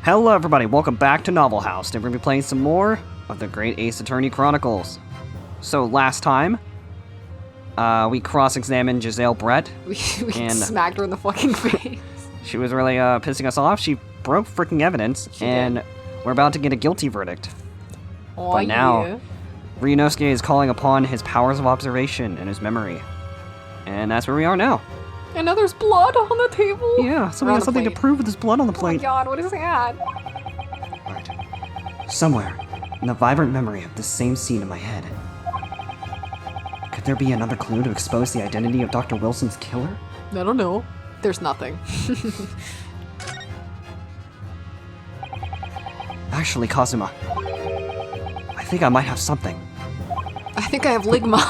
Hello everybody, welcome back to Novel House. Today we're going to be playing some more of the Great Ace Attorney Chronicles. So last time, we cross-examined Jezaill Brett. We and smacked her in the fucking face. She was really pissing us off. She broke freaking evidence, and we're about to get a guilty verdict. Oh, but now, yeah. Ryunosuke is calling upon his powers of observation and his memory. And that's where we are now. And now there's blood on the table. Yeah, so we have something to prove with this blood on the Oh my plate. god, what is that? Alright. Somewhere, in the vibrant memory of this same scene in my head, could there be another clue to expose the identity of Dr. Wilson's killer? I don't know. There's nothing. Actually, Kazuma, I think I might have something. I think I have ligma.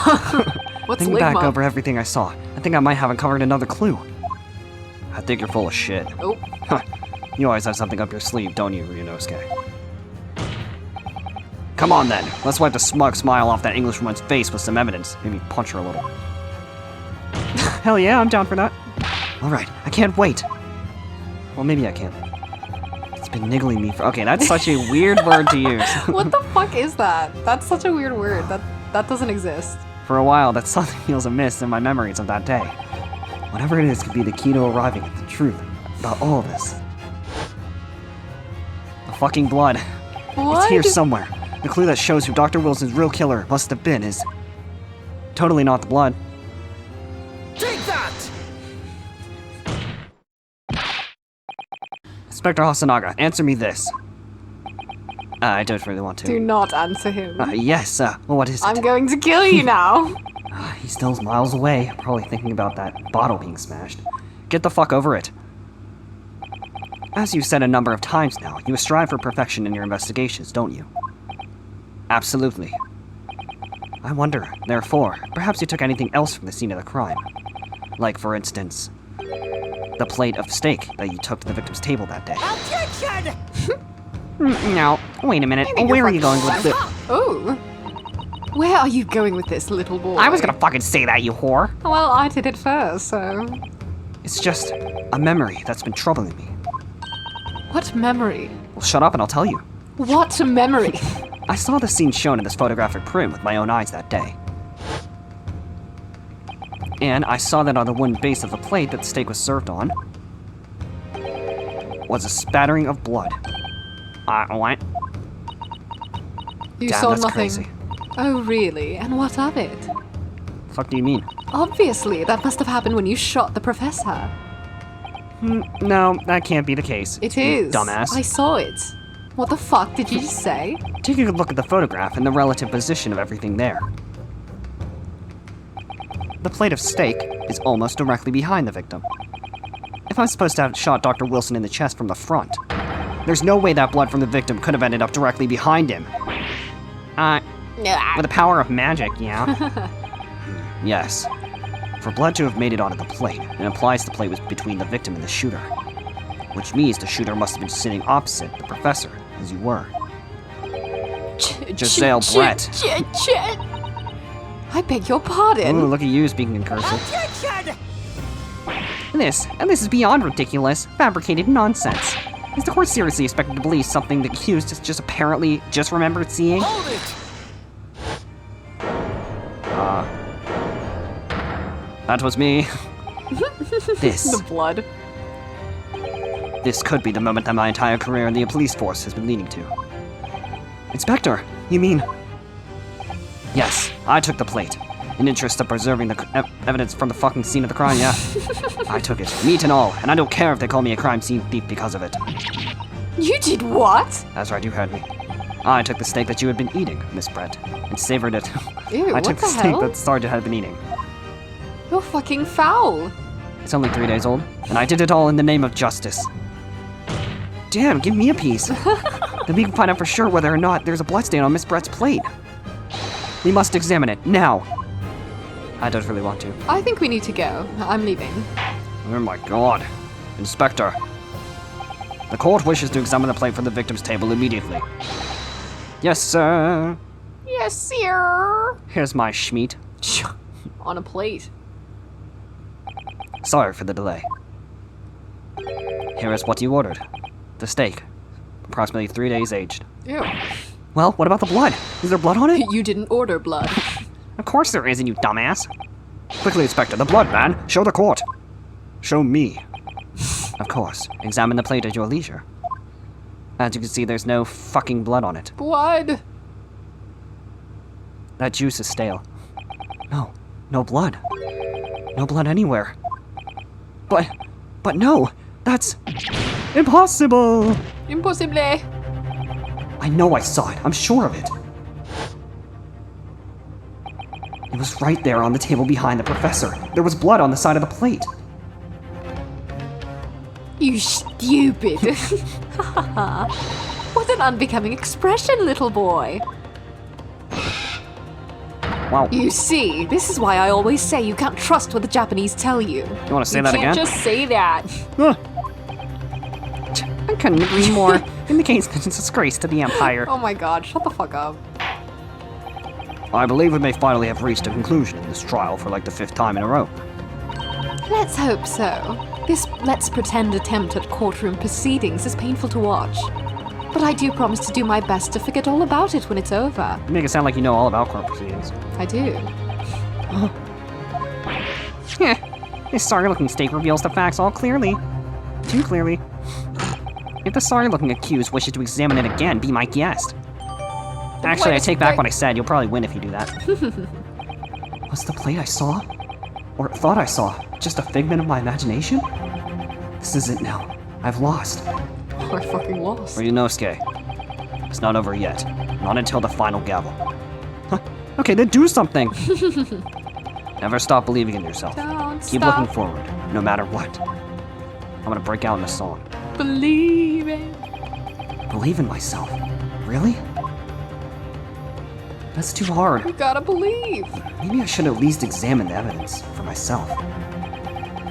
What's Thinking ligma? back over everything I saw, I think I might have uncovered another clue. I think you're full of shit. Oh. You always have something up your sleeve, don't you, Ryunosuke? Come on then, let's wipe the smug smile off that Englishwoman's face with some evidence. Maybe punch her a little. Hell yeah, I'm down for that. Alright, I can't wait. Well, maybe I can. It's been niggling me for— okay, that's such a weird word to use. What the fuck is that? That's such a weird word. That doesn't exist. For a while, that something feels amiss in my memories of that day. Whatever it is could be the key to arriving at the truth about all of this. The fucking blood. What? It's here somewhere. The clue that shows who Dr. Wilson's real killer must have been is totally not the blood. Take that! Inspector Hasanaga, answer me this. I don't really want to. Do not answer him. Yes, well, what is it? I'm going to kill you now. He's still miles away, probably thinking about that bottle being smashed. Get the fuck over it. As you've said a number of times now, you strive for perfection in your investigations, don't you? Absolutely. I wonder, therefore, perhaps you took anything else from the scene of the crime. Like, for instance, the plate of steak that you took to the victim's table that day. Attention! Now, wait a minute. Where are you going with this? Oh. Where are you going with this, little boy? I was gonna fucking say that, you whore. Well, I did it first, so... It's just a memory that's been troubling me. What memory? Well, shut up and I'll tell you. What memory? I saw the scene shown in this photographic print with my own eyes that day. And I saw that on the wooden base of the plate that the steak was served on was a spattering of blood. What? You Damn, saw that's nothing. crazy. Oh, really? And what of it? The fuck do you mean? Obviously, that must have happened when you shot the professor. No, that can't be the case. It you is. dumbass. I saw it. What the fuck did you just say? Take a good look at the photograph and the relative position of everything there. The plate of steak is almost directly behind the victim. If I'm supposed to have shot Dr. Wilson in the chest from the front, there's no way that blood from the victim could have ended up directly behind him. With the power of magic, yeah? Yes. For blood to have made it onto the plate, it implies the plate was between the victim and the shooter. Which means the shooter must have been sitting opposite the professor, as you were. Jezaill Brett. I beg your pardon. Ooh, look at you speaking in cursive. Attention! This is beyond ridiculous, fabricated nonsense. Is the court seriously expected to believe something the accused has just apparently just remembered seeing? Hold it! That was me. The blood. This could be the moment that my entire career in the police force has been leading to. Inspector, you mean? Yes, I took the plate. In interest of preserving the evidence from the fucking scene of the crime, yeah. I took it, meat and all, and I don't care if they call me a crime scene thief because of it. You did what? That's right, you heard me. I took the steak that you had been eating, Miss Brett, and savored it. Ew, I took what the the steak hell? that Sergeant had been eating. You're fucking foul. It's only 3 days old, and I did it all in the name of justice. Damn, give me a piece. Then we can find out for sure whether or not there's a bloodstain on Miss Brett's plate. We must examine it, now. I don't really want to. I think we need to go. I'm leaving. Oh my god. Inspector. The court wishes to examine the plate from the victim's table immediately. Yes, sir. Yes, sir. Here's my schmeat. On a plate. Sorry for the delay. Here is what you ordered. The steak. approximately 3 days aged. Ew. Well, what about the blood? Is there blood on it? You didn't order blood. Of course there isn't, you dumbass. Quickly, Inspector, the blood, man. Show the court. Show me. Of course. Examine the plate at your leisure. As you can see, there's no fucking blood on it. Blood. That juice is stale. No blood. No blood anywhere. But no, that's impossible. Impossible. I know I saw it. I'm sure of it. It was right there on the table behind the professor. There was blood on the side of the plate. You stupid. What an unbecoming expression, little boy. Wow. You see, this is why I always say you can't trust what the Japanese tell you. You want to say that You again? can't just say that. I couldn't agree more. Indicates that it's a disgrace to the Empire. Oh my god, shut the fuck up. I believe we may finally have reached a conclusion in this trial for like the 5th time in a row. Let's hope so. This let's pretend attempt at courtroom proceedings is painful to watch. But I do promise to do my best to forget all about it when it's over. You make it sound like you know all about court proceedings. I do. This sorry-looking steak reveals the facts all clearly. Too clearly. If the sorry-looking accused wishes to examine it again, be my guest. Actually, I take back what I said. You'll probably win if you do that. Was the plate I saw, or thought I saw, just a figment of my imagination? This is it now. I've lost. I fucking lost. Ryunosuke. It's not over yet. Not until the final gavel. Huh. Okay, then do something! Never stop believing in yourself. Don't Keep stop looking forward, no matter what. I'm gonna break out in a song. believing. Believe in myself? Really? That's too hard. You gotta believe. Maybe I should at least examine the evidence for myself.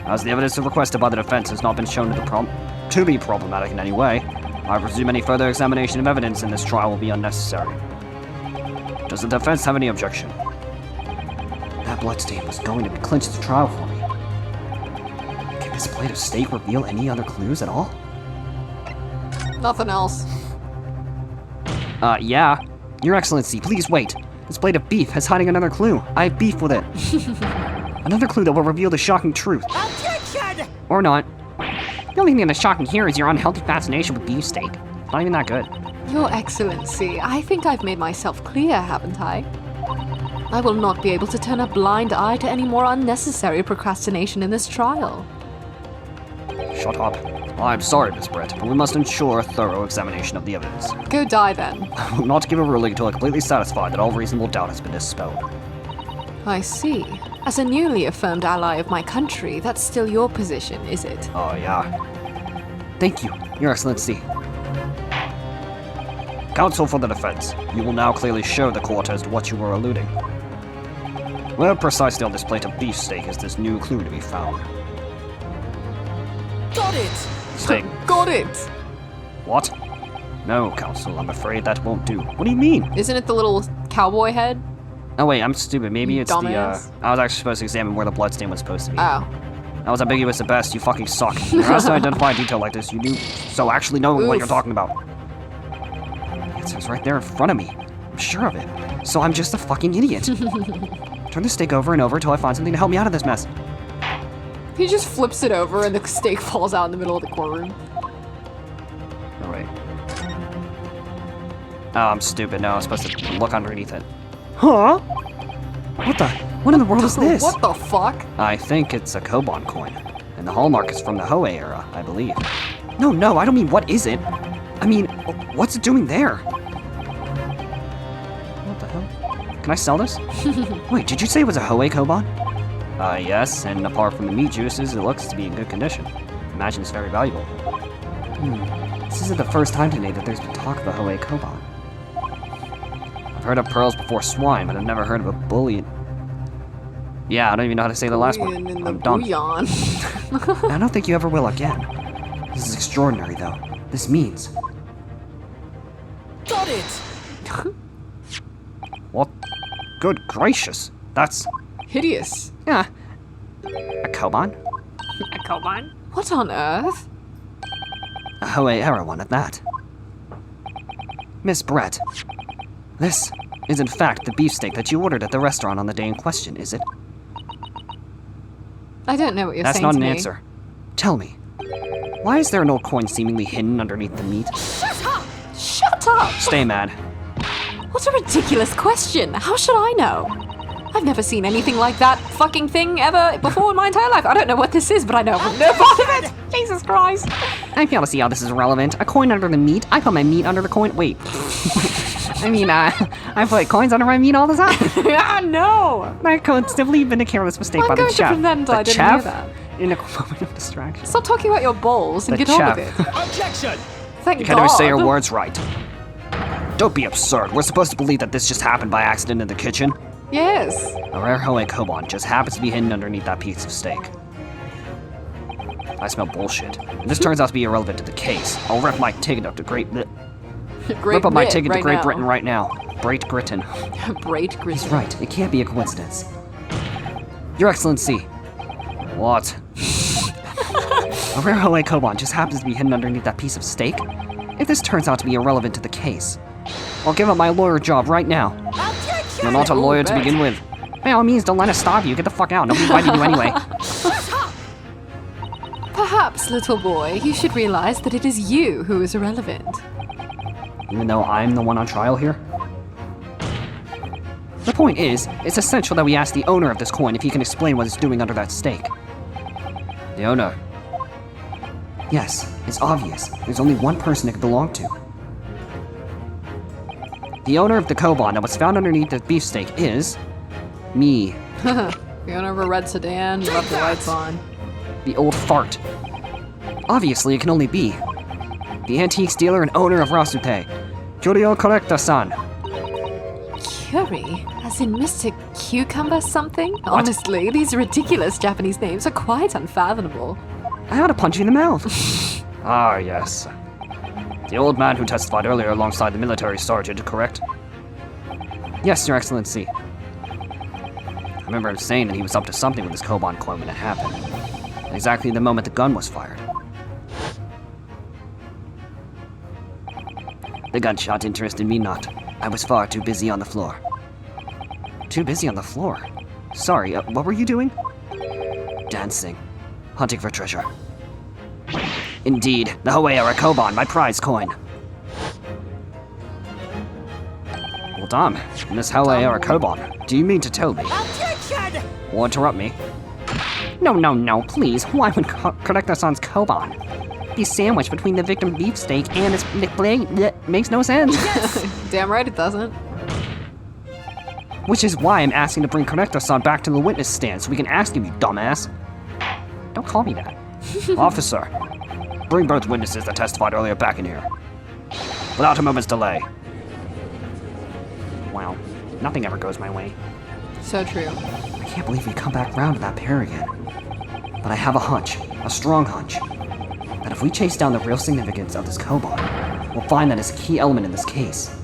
As the evidence requested by the defense has not been shown to be problematic in any way, I presume any further examination of evidence in this trial will be unnecessary. Does the defense have any objection? That bloodstain was going to clinch the trial for me. Can this plate of steak reveal any other clues at all? Nothing else. Yeah. Your Excellency, please wait. This plate of beef is hiding another clue. I have beef with it. Another clue that will reveal the shocking truth. Objection! Or not. The only thing that's shocking here is your unhealthy fascination with beefsteak. It's not even that good. Your Excellency, I think I've made myself clear, haven't I? I will not be able to turn a blind eye to any more unnecessary procrastination in this trial. Shut up. I'm sorry, Miss Brett, but we must ensure a thorough examination of the evidence. Go die then. I will not give a ruling until I'm completely satisfied that all reasonable doubt has been dispelled. I see. As a newly affirmed ally of my country, that's still your position, is it? Oh, yeah. Thank you, Your Excellency. Counsel for the defense, you will now clearly show the court as to what you were alluding. Where precisely on this plate of beefsteak is this new clue to be found? Got it! Steak. Got it! What? No, Counsel, I'm afraid that won't do. What do you mean? Isn't it the little cowboy head? Oh wait, I'm stupid. Maybe it's Dumbass. I was actually supposed to examine where the bloodstain was supposed to be. Oh. That was ambiguous at best. You fucking suck. You're asked to identify a detail like this. You do so actually knowing what Oof. you're talking about. The answer's right there in front of me. I'm sure of it. So I'm just a fucking idiot. Turn the steak over and over until I find something to help me out of this mess. He just flips it over and the steak falls out in the middle of the courtroom. Oh wait. Oh, I'm stupid. No, I'm supposed to look underneath it. Huh? What in the world is this? What the fuck? I think it's a Koban coin, and the hallmark is from the Hoei era, I believe. No, I don't mean what is it. I mean, what's it doing there? What the hell? Can I sell this? Wait, did you say it was a Hoei Koban? Yes, and apart from the meat juices, it looks to be in good condition. Imagine it's very valuable. This isn't the first time today that there's been talk of a Hoei Koban. I've heard of pearls before swine, but I've never heard of a bullion. Yeah, I don't even know how to say the last one. In the I'm dumb. bouillon. I don't think you ever will again. This is extraordinary, though. This means... Got it! What? Good gracious. That's... Hideous. Yeah. A Koban? A Koban? What on earth? A Hoei era one at that. Miss Brett, this is in fact the beefsteak that you ordered at the restaurant on the day in question, is it? I don't know what you're That's saying not to an me. answer. Tell me, why is there an old coin seemingly hidden underneath the meat? Shut up! Stay mad. What a ridiculous question. How should I know? I've never seen anything like that fucking thing ever before in my entire life. I don't know what this is, but I know no part of it. Jesus Christ. I fail to see how this is relevant. A coin under the meat? I put my meat under the coin. Wait. I mean, I put coins under my meat all the time. Ah, no! That could still have been a careless mistake I'm by the going to chef. pretend The I didn't chef, hear that. in a moment of distraction. Stop talking about your balls and The get on chef. with it. Objection! Thank You can't God. always say your words right. Don't be absurd. We're supposed to believe that this just happened by accident in the kitchen. Yes. A rare Hoei Koban just happens to be hidden underneath that piece of steak. I smell bullshit. If this turns out to be irrelevant to the case, I'll rip my ticket up to Great Great up my Brit ticket right to Great now. Britain right now. Great Britain. Great Britain. He's right. It can't be a coincidence. Your Excellency. What? A rare Hoei Koban just happens to be hidden underneath that piece of steak? If this turns out to be irrelevant to the case, I'll give up my lawyer job right now. You're not a lawyer to begin with. By all means, don't let us stop you. Get the fuck out. Nobody invited you anyway. Perhaps, little boy, you should realize that it is you who is irrelevant. Even though I'm the one on trial here? The point is, it's essential that we ask the owner of this coin if he can explain what it's doing under that steak. The owner? Yes, it's obvious. There's only one person it could belong to. The owner of the Koban that was found underneath the beefsteak is... me. You're over a red sedan, you left the lights on. The old fart. Obviously, it can only be the antiques dealer and owner of Rasute, Curio Correcta-san. Curie? As in Mr. Cucumber something? Honestly, these ridiculous Japanese names are quite unfathomable. I ought to punch you in the mouth. Ah, yes. The old man who testified earlier alongside the military sergeant, correct? Yes, Your Excellency. I remember him saying that he was up to something with his Koban coin when it happened. At exactly the moment the gun was fired. The gunshot interested me not. I was far too busy on the floor. Too busy on the floor? Sorry, what were you doing? Dancing. Hunting for treasure. Indeed, the Hoei Koban, my prize coin. Well, damn, Miss Hoei Koban, do you mean to tell me? Objection! Or interrupt me? No, please. Why would Correcta-san's Koban be sandwiched between the victim beefsteak and his McBlade? Makes no sense. Damn right it doesn't. Which is why I'm asking to bring Correcta-san back to the witness stand so we can ask him, you dumbass. Don't call me that. Officer, bring both witnesses that testified earlier back in here. Without a moment's delay. Wow, nothing ever goes my way. So true. I can't believe we come back round to that pair again. But I have a hunch, a strong hunch, that if we chase down the real significance of this Koban, we'll find that it's a key element in this case.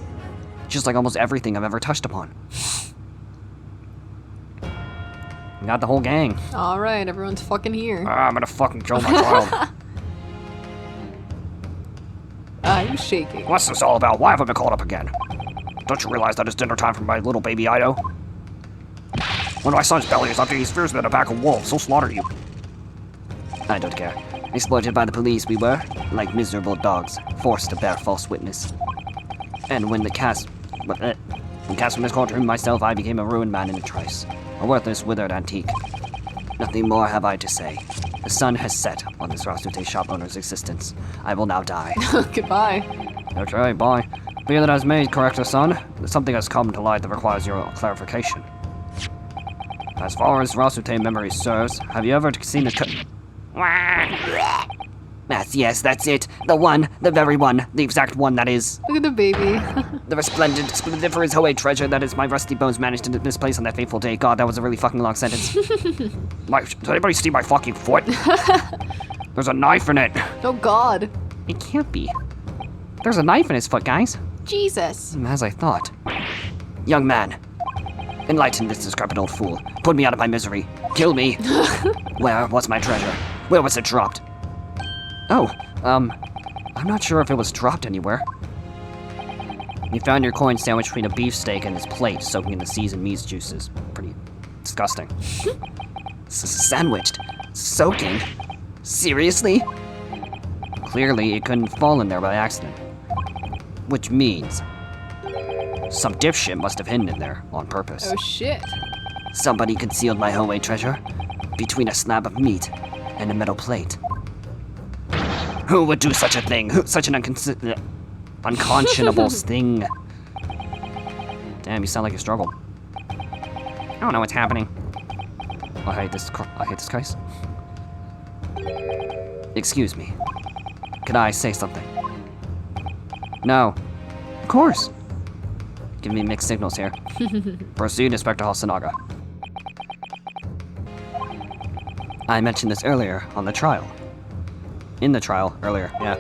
Just like almost everything I've ever touched upon. We got the whole gang. Alright, everyone's fucking here. I'm gonna fucking kill my child. I'm shaking. What's this all about? Why have I been called up again? Don't you realize that it's dinner time for my little baby Ido? When my son's belly is empty, he's fiercer than a pack of wolves. He'll slaughter you. I don't care. Exploited by the police, we were, like miserable dogs, forced to bear false witness. And when cast from this courtroom myself, I became a ruined man in a trice. A worthless, withered antique. Nothing more have I to say. The sun has set on this Rasute shop owner's existence. I will now die. Goodbye. That's right, bye. Be that as may, correct, son. Something has come to light that requires your clarification. As far as Rasute memory serves, have you ever seen the Yes, that's it. The one, the very one, the exact one that is. Look at the baby. The resplendent, splendiferous Hoei treasure that is my rusty bones managed to misplace on that fateful day. God, that was a really fucking long sentence. Did anybody see my fucking foot? There's a knife in it. Oh god. It can't be. There's a knife in his foot, guys. Jesus. As I thought. Young man, enlighten this decrepit old fool. Put me out of my misery. Kill me. Where was my treasure? Where was it dropped? Oh, I'm not sure if it was dropped anywhere. You found your coin sandwiched between a beefsteak and his plate, soaking in the seasoned meat juices. Pretty disgusting. Sandwiched? Soaking? Seriously? Clearly, it couldn't fall in there by accident. Which means some dipshit must have hidden it there on purpose. Oh shit. Somebody concealed my homemade treasure between a slab of meat and a metal plate. Who would do such a thing? Such an unconscionable thing. Damn, you sound like you struggled. I don't know what's happening. I hate this case. Excuse me. Could I say something? No. Of course. Give me mixed signals here. Proceed, Inspector Hasanaga. I mentioned this earlier on the trial. In the trial, earlier, yeah.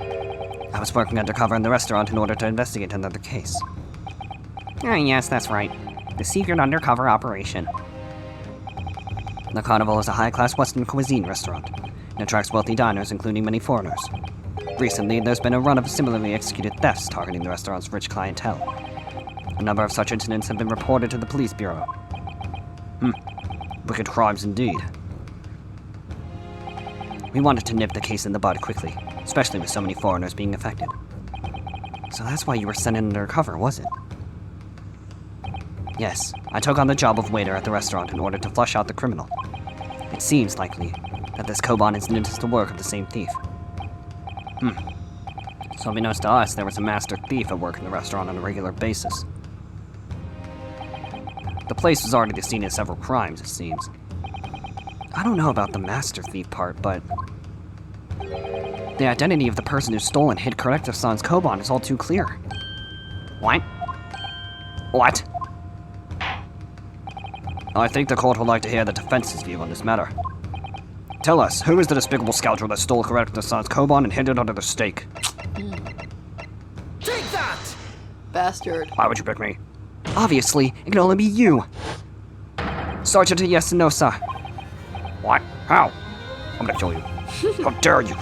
I was working undercover in the restaurant in order to investigate another case. Ah, yes, that's right. The secret undercover operation. The Carnival is a high-class Western cuisine restaurant. It attracts wealthy diners, including many foreigners. Recently, there's been a run of similarly executed thefts targeting the restaurant's rich clientele. A number of such incidents have been reported to the police bureau. Wicked crimes indeed. We wanted to nip the case in the bud quickly, especially with so many foreigners being affected. So that's why you were sent in undercover, was it? Yes, I took on the job of waiter at the restaurant in order to flush out the criminal. It seems likely that this Koban incident is the work of the same thief. So unbeknownst to us, there was a master thief at work in the restaurant on a regular basis. The place was already the scene of several crimes, it seems. I don't know about the master thief part, but the identity of the person who stole and hid Corrective-san's Koban is all too clear. What? What? I think the court would like to hear the defense's view on this matter. Tell us, who is the despicable scoundrel that stole Corrective-san's Koban and hid it under the stake? Take that! Bastard. Why would you pick me? Obviously, it can only be you. Sergeant Yasunosa. What? How? I'm gonna kill you. How dare you,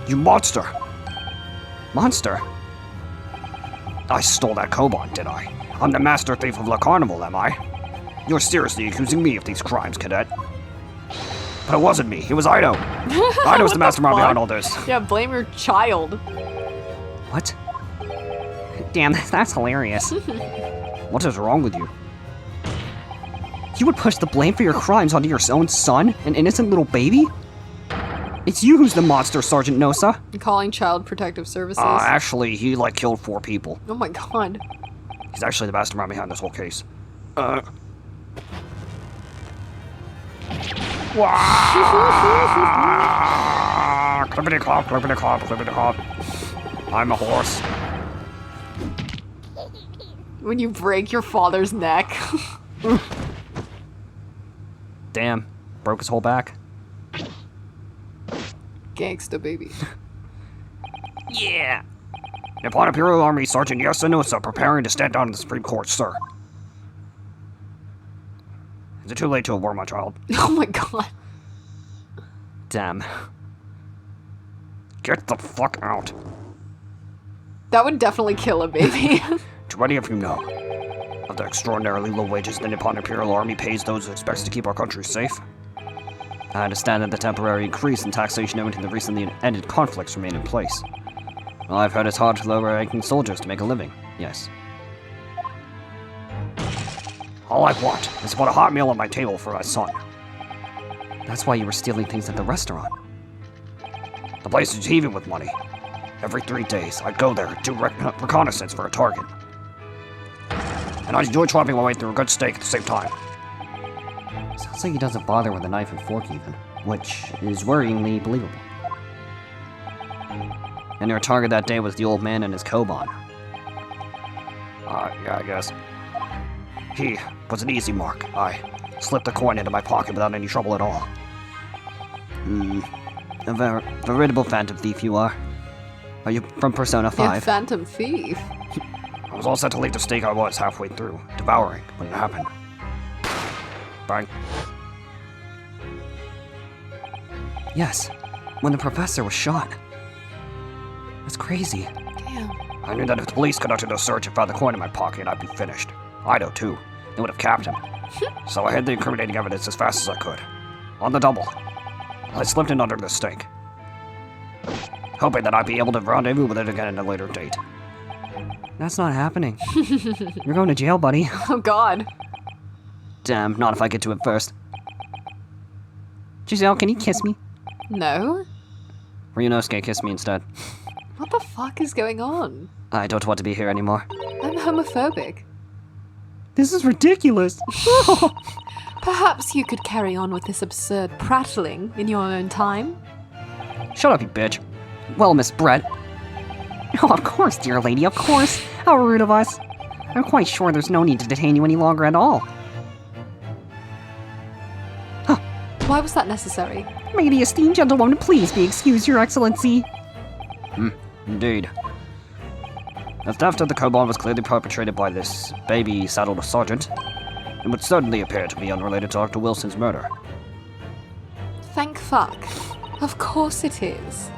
you monster! Monster? I stole that Koban, did I? I'm the master thief of La Carnival, am I? You're seriously accusing me of these crimes, cadet? But it wasn't me, it was Ido. Ido's the mastermind behind all this. Yeah, blame your child. What? Damn, that's hilarious. What is wrong with you? You would push the blame for your crimes onto your own son, an innocent little baby? It's you who's the monster, Sergeant Nosa. I'm calling Child Protective Services. Actually, he, killed 4 people. Oh my god. He's actually the mastermind behind this whole case. Clippity-clop, clippity-clop, clippity-clop. I'm a horse. When you break your father's neck. Damn, broke his whole back. Gangsta baby. Yeah. Nippon Imperial Army Sergeant Yasunosa preparing to stand down in the Supreme Court, sir. Is it too late to award my child? Oh my god. Damn. Get the fuck out. That would definitely kill a baby. Do any of you know of the extraordinarily low wages the Nippon Imperial Army pays those it expects to keep our country safe? I understand that the temporary increase in taxation owing to the recently ended conflicts remain in place. Well, I've heard it's hard for lower-ranking soldiers to make a living, yes. All I want is to put a hot meal on my table for my son. That's why you were stealing things at the restaurant. The place is heaving with money. Every 3 days, I'd go there and do reconnaissance for a target. And I'd enjoy chopping my way through a good steak at the same time. Sounds like he doesn't bother with a knife and fork even, which is worryingly believable. And your target that day was the old man and his Koban. Yeah, I guess. He was an easy mark. I slipped the coin into my pocket without any trouble at all. A veritable phantom thief you are. Are you from Persona 5? Yeah, Phantom Thief. I was all set to leave the stake I was halfway through, devouring, when it happened. Bang. Yes, when the professor was shot. That's crazy. Damn. I knew that if the police conducted a search and found the coin in my pocket, I'd be finished. I know too. They would have capped him. So I hid the incriminating evidence as fast as I could. On the double. I slipped in under the stake, hoping that I'd be able to rendezvous with it again at a later date. That's not happening. You're going to jail, buddy. Oh god. Damn, not if I get to it first. Jezaill, can you kiss me? No? Ryunosuke kissed me instead. What the fuck is going on? I don't want to be here anymore. I'm homophobic. This is ridiculous. Perhaps you could carry on with this absurd prattling in your own time? Shut up, you bitch. Well, Miss Brett. Oh, of course, dear lady, of course. How rude of us. I'm quite sure there's no need to detain you any longer at all. Why was that necessary? May the esteemed gentlewoman please be excused, Your Excellency. Indeed. The theft of the kobold was clearly perpetrated by this baby-saddled sergeant. It would certainly appear to be unrelated to Dr. Wilson's murder. Thank fuck. Of course it is.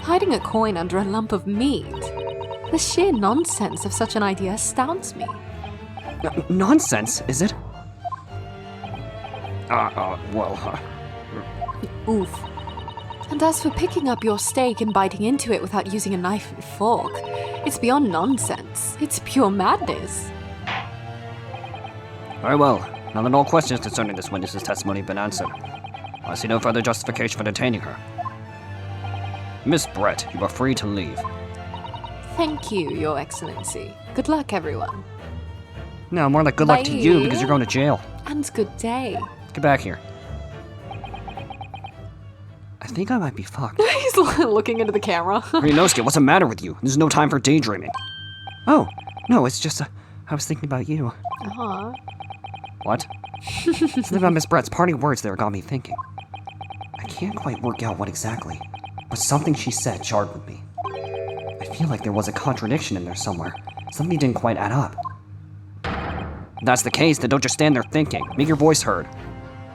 Hiding a coin under a lump of meat. The sheer nonsense of such an idea astounds me. Nonsense, is it? Oof. And as for picking up your steak and biting into it without using a knife and fork, it's beyond nonsense. It's pure madness. Very well. Now that all questions concerning this witness's testimony have been answered, I see no further justification for detaining her. Miss Brett, you are free to leave. Thank you, Your Excellency. Good luck, everyone. No, more like good luck to you Bye. because you're going to jail. And good day. Get back here. I think I might be fucked. He's looking into the camera. Ryunosuke, what's the matter with you? There's no time for daydreaming. Oh, no, it's just, I was thinking about you. Uh-huh. What? Something about Miss Brett's parting words there got me thinking. I can't quite work out what exactly, but something she said jarred with me. I feel like there was a contradiction in there somewhere. Something didn't quite add up. If that's the case, then don't just stand there thinking. Make your voice heard.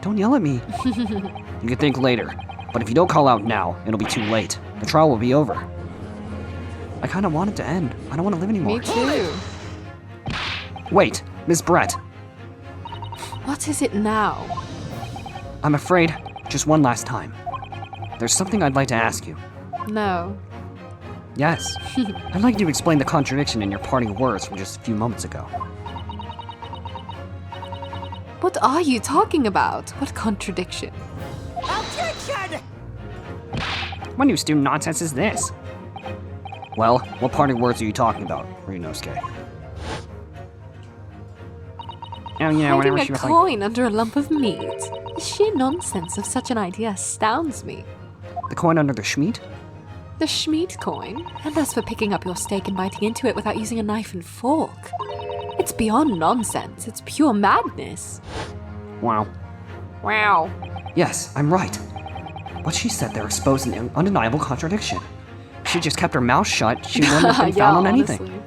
Don't yell at me. You can think later, but if you don't call out now, it'll be too late. The trial will be over. I kind of want it to end. I don't want to live anymore. Me too. Wait, Miss Brett. What is it now? I'm afraid, just one last time. There's something I'd like to ask you. No. Yes. I'd like you to explain the contradiction in your parting words from just a few moments ago. What are you talking about? What contradiction? Objection! What new student nonsense is this? Well, what parting words are you talking about, Ryunosuke? Oh yeah, whenever Hiding she a was like, coin under a lump of meat. The sheer nonsense of such an idea astounds me. the coin under the schmeat? The Schmied coin? And as for picking up your steak and biting into it without using a knife and fork. It's beyond nonsense. It's pure madness. Wow. Wow. Yes, I'm right. What she said there exposed an undeniable contradiction. If she just kept her mouth shut, she wouldn't have been found on anything. honestly.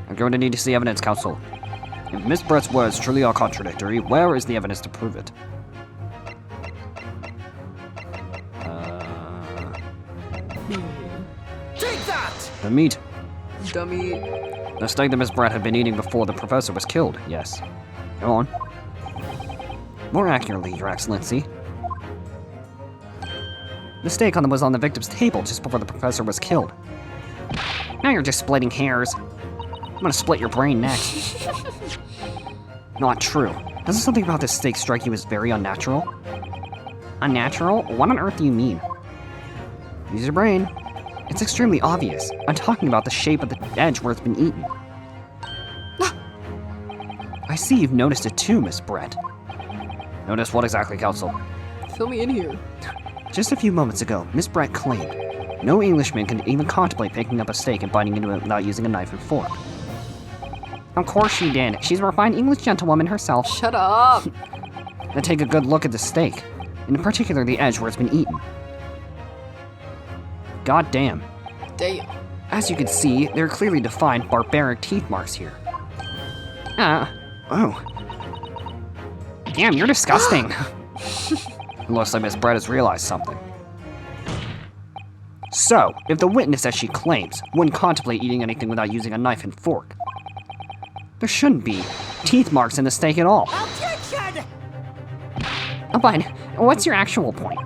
I'm going to need to see evidence, counsel. If Miss Brett's words truly are contradictory, where is the evidence to prove it? Take that! The meat. Dummy. The steak that Miss Brett had been eating before the professor was killed, yes. Go on. More accurately, Your Excellency. The steak was on the victim's table just before the professor was killed. Now you're just splitting hairs. I'm gonna split your brain next. Not true. Doesn't something about this steak strike you as very unnatural? Unnatural? What on earth do you mean? Use your brain. It's extremely obvious. I'm talking about the shape of the edge where it's been eaten. I see you've noticed it too, Miss Brett. Notice what exactly, counsel? Fill me in here. Just a few moments ago, Miss Brett claimed no Englishman can even contemplate picking up a steak and biting into it without using a knife and fork. Of course she did. She's a refined English gentlewoman herself. Shut up. Now take a good look at the steak, and in particular the edge where it's been eaten. God damn. Damn. As you can see, there are clearly defined barbaric teeth marks here. Oh. Damn, you're disgusting. It looks like Miss Brett has realized something. So, if the witness, as she claims, wouldn't contemplate eating anything without using a knife and fork, there shouldn't be teeth marks in the steak at all. Objection! But what's your actual point?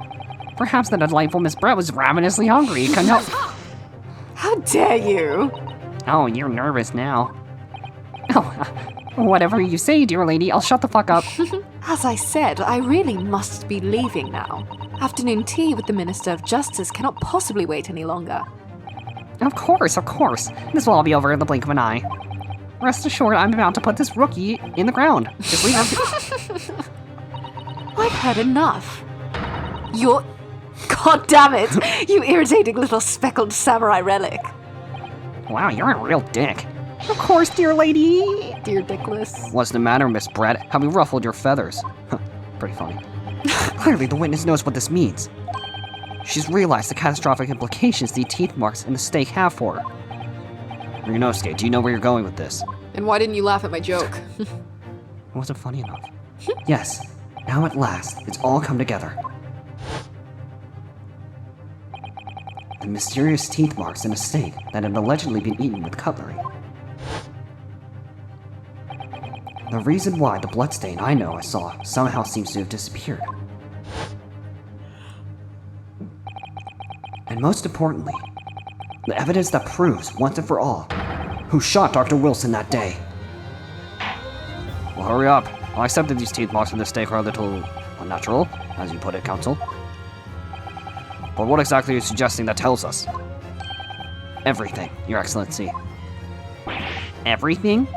Perhaps the delightful Miss Brett was ravenously hungry and couldn't help. How dare you? Oh, you're nervous now. Oh, whatever you say, dear lady, I'll shut the fuck up. As I said, I really must be leaving now. Afternoon tea with the Minister of Justice cannot possibly wait any longer. Of course. This will all be over in the blink of an eye. Rest assured, I'm about to put this rookie in the ground. Just leave her. I've heard enough. You're... God damn it! You irritating little speckled samurai relic. Wow, you're a real dick. Of course, dear lady. Dear Dickless. What's the matter, Miss Brett? Have we ruffled your feathers? Pretty funny. Clearly, the witness knows what this means. She's realized the catastrophic implications the teeth marks in the steak have for her. Ryunosuke, do you know where you're going with this? And why didn't you laugh at my joke? It wasn't funny enough. Yes, now at last, it's all come together. The mysterious teeth marks in a steak that had allegedly been eaten with cutlery. The reason why the bloodstain I know I saw somehow seems to have disappeared. And most importantly, the evidence that proves, once and for all, who shot Dr. Wilson that day. Well, hurry up. I accept that these teeth marks in the steak are a little unnatural, as you put it, counsel. But what exactly are you suggesting that tells us? Everything, Your Excellency. Everything?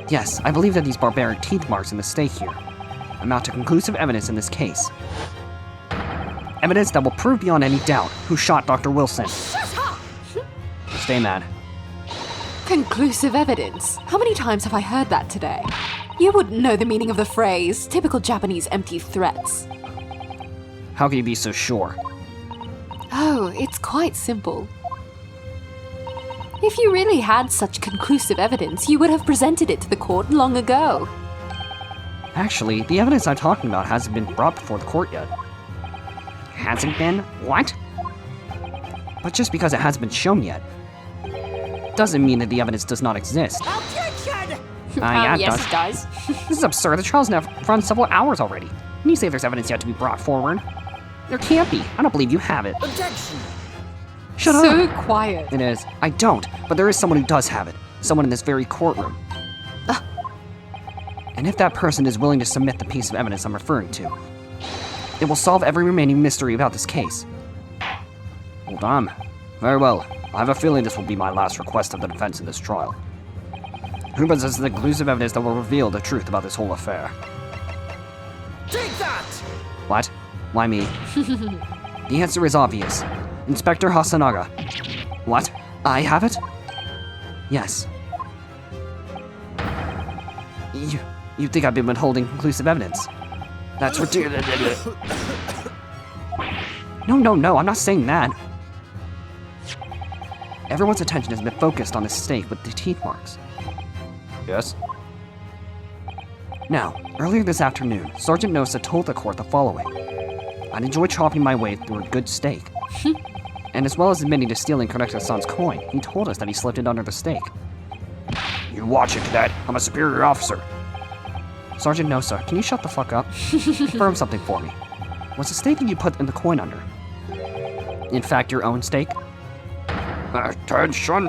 Yes, I believe that these barbaric teeth marks in the steak here amount to conclusive evidence in this case. Evidence that will prove beyond any doubt who shot Dr. Wilson. Stay mad. Conclusive evidence? How many times have I heard that today? You wouldn't know the meaning of the phrase, typical Japanese empty threats. How can you be so sure? Oh, it's quite simple. If you really had such conclusive evidence, you would have presented it to the court long ago. Actually, the evidence I'm talking about hasn't been brought before the court yet. Hasn't been? What? But just because it hasn't been shown yet, doesn't mean that the evidence does not exist. Objection! Yeah, yes, it it does. This is absurd. The trial's now run several hours already. And you say there's evidence yet to be brought forward? There can't be. I don't believe you have it. Objection! Shut up! So quiet. It is. I don't, but there is someone who does have it. Someone in this very courtroom. And if that person is willing to submit the piece of evidence I'm referring to, it will solve every remaining mystery about this case. Well done. Very well. I have a feeling this will be my last request of the defense in this trial. Who possesses the conclusive evidence that will reveal the truth about this whole affair? Take that! What? Why me? The answer is obvious. Inspector Hasanaga. What? I have it? Yes. You think I've been withholding conclusive evidence? That's ridiculous. No, I'm not saying that. Everyone's attention has been focused on the steak with the teeth marks. Yes? Now, earlier this afternoon, Sergeant Nosa told the court the following. I'd enjoy chopping my way through a good steak. And as well as admitting to stealing Konexo-san's coin, he told us that he slipped it under the steak. You watch it, cadet. I'm a superior officer. Sergeant Nosa, can you shut the fuck up? Confirm something for me. Was the steak that you put in the coin under, in fact, your own steak? Attention!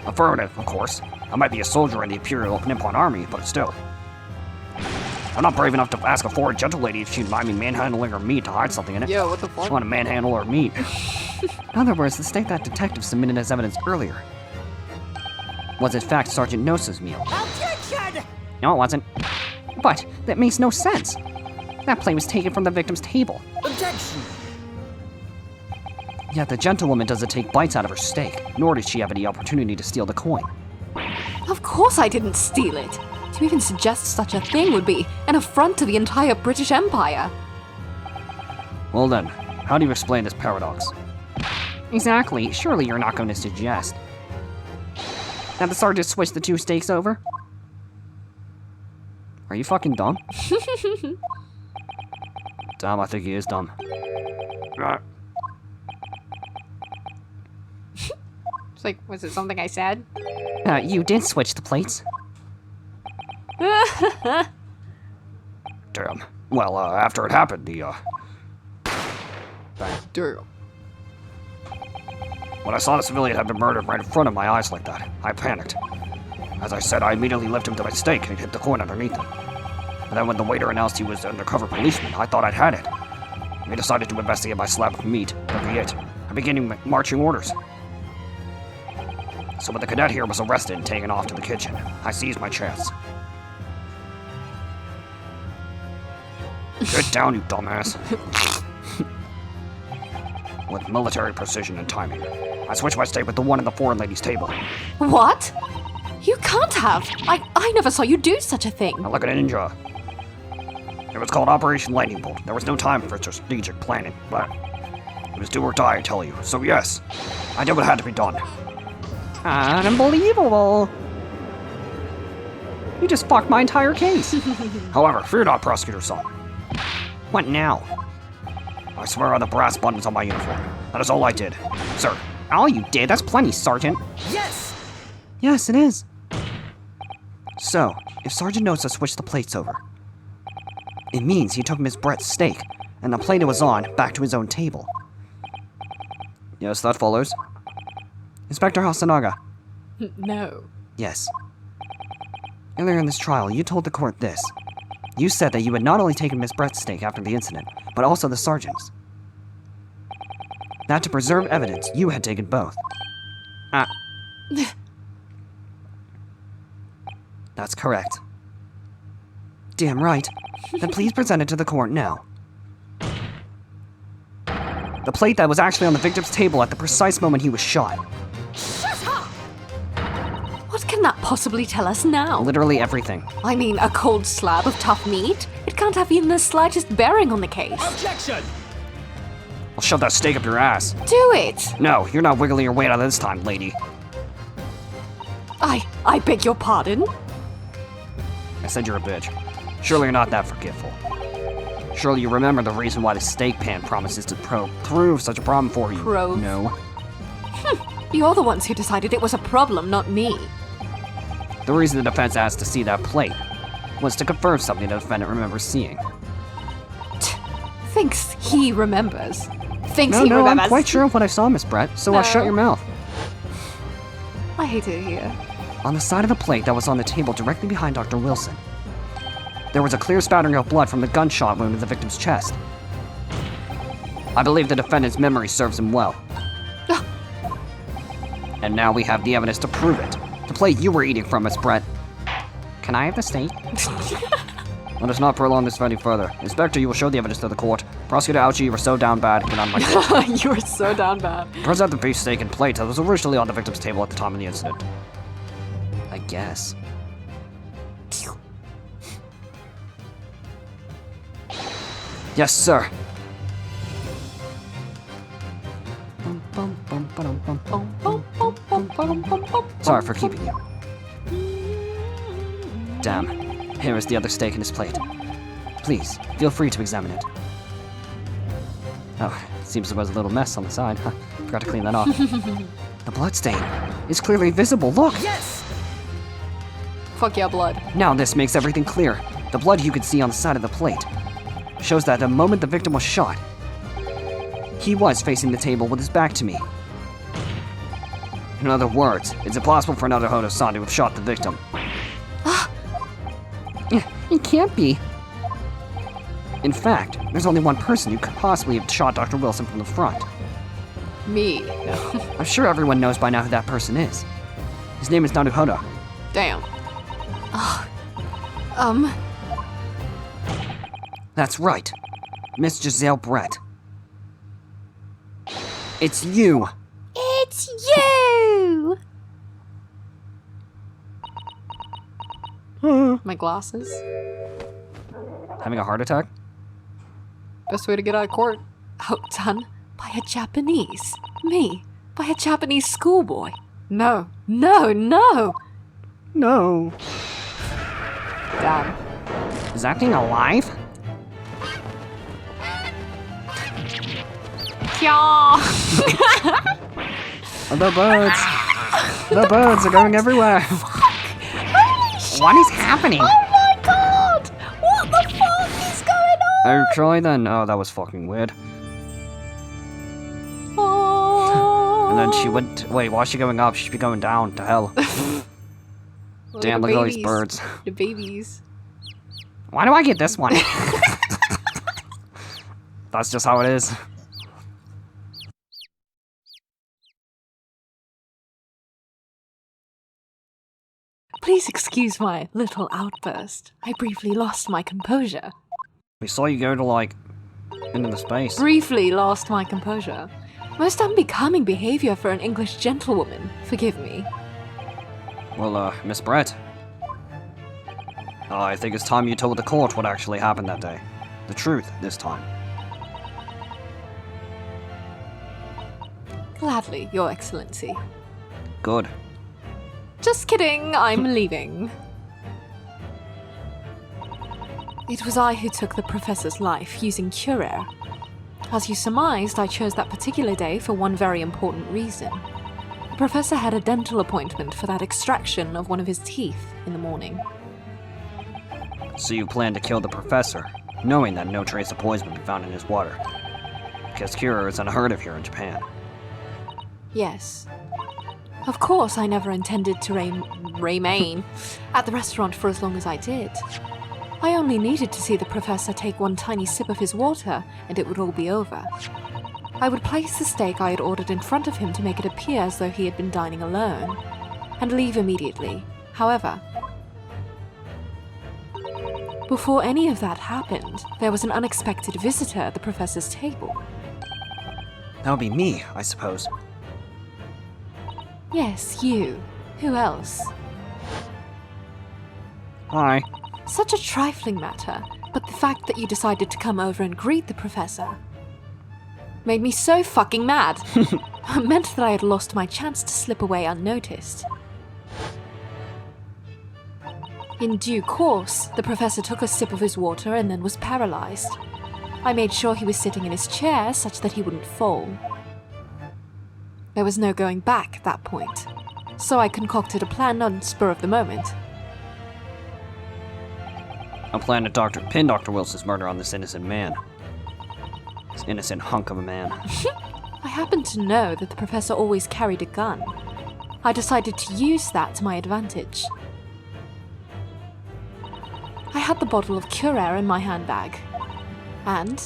Affirmative, of course. I might be a soldier in the Imperial Nippon Army, but still. I'm not brave enough to ask a foreign gentle lady if she'd mind me manhandling her meat to hide something in it. Yo, what the fuck? I want to manhandle her meat. In other words, the steak that detective submitted as evidence earlier was in fact Sergeant Nosa's meal. Objection! No, it wasn't. But that makes no sense. That plate was taken from the victim's table. Objection! Yet the gentlewoman doesn't take bites out of her steak, nor did she have any opportunity to steal the coin. Of course I didn't steal it. To even suggest such a thing would be an affront to the entire British Empire. Well then, how do you explain this paradox? Exactly, surely you're not going to suggest that the sergeant switched the two steaks over? Are you fucking dumb? Damn, I think he is dumb. like, was it something I said? You did switch the plates. Damn. Well, after it happened, Damn. when I saw the civilian had been murdered right in front of my eyes like that, I panicked. As I said, I immediately lifted him to my stake and hit the coin underneath him. But then when the waiter announced he was an undercover policeman, I thought I'd had it. We decided to investigate my slab of meat, that'd be it. I began marching orders. So when the cadet here was arrested and taken off to the kitchen, I seized my chance. Get down, you dumbass. With military precision and timing, I switched my stake with the one in the foreign lady's table. What? You can't have. I never saw you do such a thing. Like a ninja. It was called Operation Lightning Bolt. There was no time for strategic planning, but it was do or die, I tell you. So yes, I did what had to be done. Unbelievable. You just fucked my entire case. However, fear not, Prosecutor Son. What now? I swear on the brass buttons on my uniform. That is all I did. Sir. All you did? That's plenty, Sergeant. Yes! Yes, it is. So, if Sergeant Nosa switched the plates over, it means he took Miss Brett's steak and the plate it was on back to his own table. Yes, that follows. Inspector Hasanaga. No. Yes. Earlier in this trial, you told the court this. You said that you had not only taken Miss Brett's steak after the incident, but also the sergeant's. That to preserve evidence, you had taken both. That's correct. Damn right. Then please present it to the court now. The plate that was actually on the victim's table at the precise moment he was shot. What can that possibly tell us now? Literally everything. I mean, a cold slab of tough meat? It can't have even the slightest bearing on the case. Objection! I'll shove that steak up your ass. Do it! No, you're not wiggling your way out of this time, lady. I beg your pardon? I said you're a bitch. Surely you're not that forgetful. Surely you remember the reason why the steak pan promises to prove such a problem for you. Prove? No. You're the ones who decided it was a problem, not me. The reason the defense asked to see that plate was to confirm something the defendant remembers seeing. Thinks he remembers. Thinks No, he I'm remembers. quite sure of what I saw, Miss Brett, so No. shut your mouth. I hate it here. On the side of the plate that was on the table directly behind Dr. Wilson, there was a clear spattering of blood from the gunshot wound in the victim's chest. I believe the defendant's memory serves him well. And now we have the evidence to prove it. The plate you were eating from, Miss Brett. Can I have the steak? Let us not prolong this any further. Inspector, you will show the evidence to the court. Prosecutor Ouchie, you were so down bad. Get on my court. You were so down bad. Present the beef steak and plate that was originally on the victim's table at the time of the incident. I guess. Yes, sir. Sorry for keeping you. Damn. Here is the other steak in his plate. Please, feel free to examine it. Oh, it seems there was a little mess on the side. Huh, forgot to clean that off. The bloodstain is clearly visible, look! Yes! Fuck yeah, blood. Now this makes everything clear. The blood you could see on the side of the plate shows that the moment the victim was shot, he was facing the table with his back to me. In other words, it's impossible for Naruhodo-san to have shot the victim. It can't be. In fact, there's only one person who could possibly have shot Dr. Wilson from the front. Me. I'm sure everyone knows by now who that person is. His name is Naruhodo. Damn. That's right. Miss Jezaill Brett. It's you! It's you! My glasses. Having a heart attack? Best way to get out of court. Outdone by a Japanese. Me, by a Japanese schoolboy. No, no, no! No. Damn. Is that thing alive? Yeah. Are the birds? The birds are going everywhere. Holy shit! What is happening? Oh my god! What the fuck is going on? Okay then. Oh, that was fucking weird. Oh. And then she went. Wait, why is she going up? She should be going down to hell. Damn, look at all these birds. The babies. Why do I get this one? That's just how it is. Please excuse my little outburst. I briefly lost my composure. We saw you go to, like, into the space. Briefly lost my composure. Most unbecoming behavior for an English gentlewoman. Forgive me. Well, Miss Brett. I think it's time you told the court what actually happened that day. The truth, this time. Gladly, Your Excellency. Good. Just kidding, I'm leaving. It was I who took the professor's life using Curer. As you surmised, I chose that particular day for one very important reason. The professor had a dental appointment for that extraction of one of his teeth in the morning. So you plan to kill the professor, knowing that no trace of poison would be found in his water. Because Curer is unheard of here in Japan. Yes. Of course, I never intended to remain at the restaurant for as long as I did. I only needed to see the professor take one tiny sip of his water, and it would all be over. I would place the steak I had ordered in front of him to make it appear as though he had been dining alone, and leave immediately. However, before any of that happened, there was an unexpected visitor at the professor's table. That would be me, I suppose. Yes, you. Who else? Hi. Such a trifling matter, but the fact that you decided to come over and greet the professor made me so fucking mad. It meant that I had lost my chance to slip away unnoticed. In due course, the professor took a sip of his water and then was paralyzed. I made sure he was sitting in his chair such that he wouldn't fall. There was no going back at that point, so I concocted a plan on spur of the moment. I plan to pin Dr. Wilson's murder on this innocent man. This innocent hunk of a man. I happened to know that the professor always carried a gun. I decided to use that to my advantage. I had the bottle of Curer in my handbag, and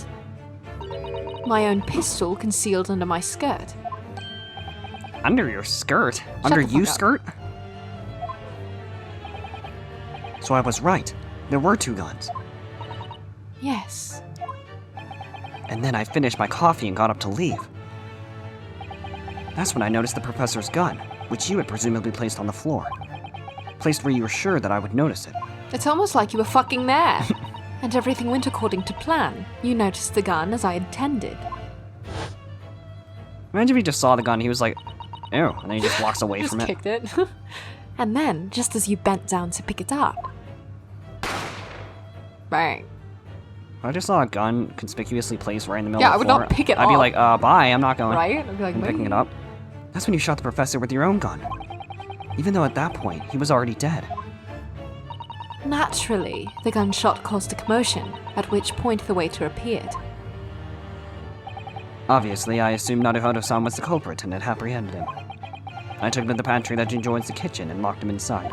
my own pistol concealed under my skirt. Under your skirt? Under the you fuck up. skirt? So I was right. There were two guns. Yes. And then I finished my coffee and got up to leave. That's when I noticed the professor's gun, which you had presumably placed on the floor. Placed where you were sure that I would notice it. It's almost like you were fucking there. And everything went according to plan. You noticed the gun as I intended. Imagine if he just saw the gun and he was like, ew, and then he just walks away Just from it. kicked it. And then, just as you bent down to pick it up, bang. If I just saw a gun conspicuously placed right in the middle Yeah, of I the would floor, not pick it I'd be up. like, bye, I'm not going. Right? I'd be like, I'm picking it up. That's when you shot the professor with your own gun. Even though at that point, he was already dead. Naturally, the gunshot caused a commotion, at which point the waiter appeared. Obviously, I assumed Naruhodo-san was the culprit and had apprehended him. I took him to the pantry that adjoins the kitchen and locked him inside.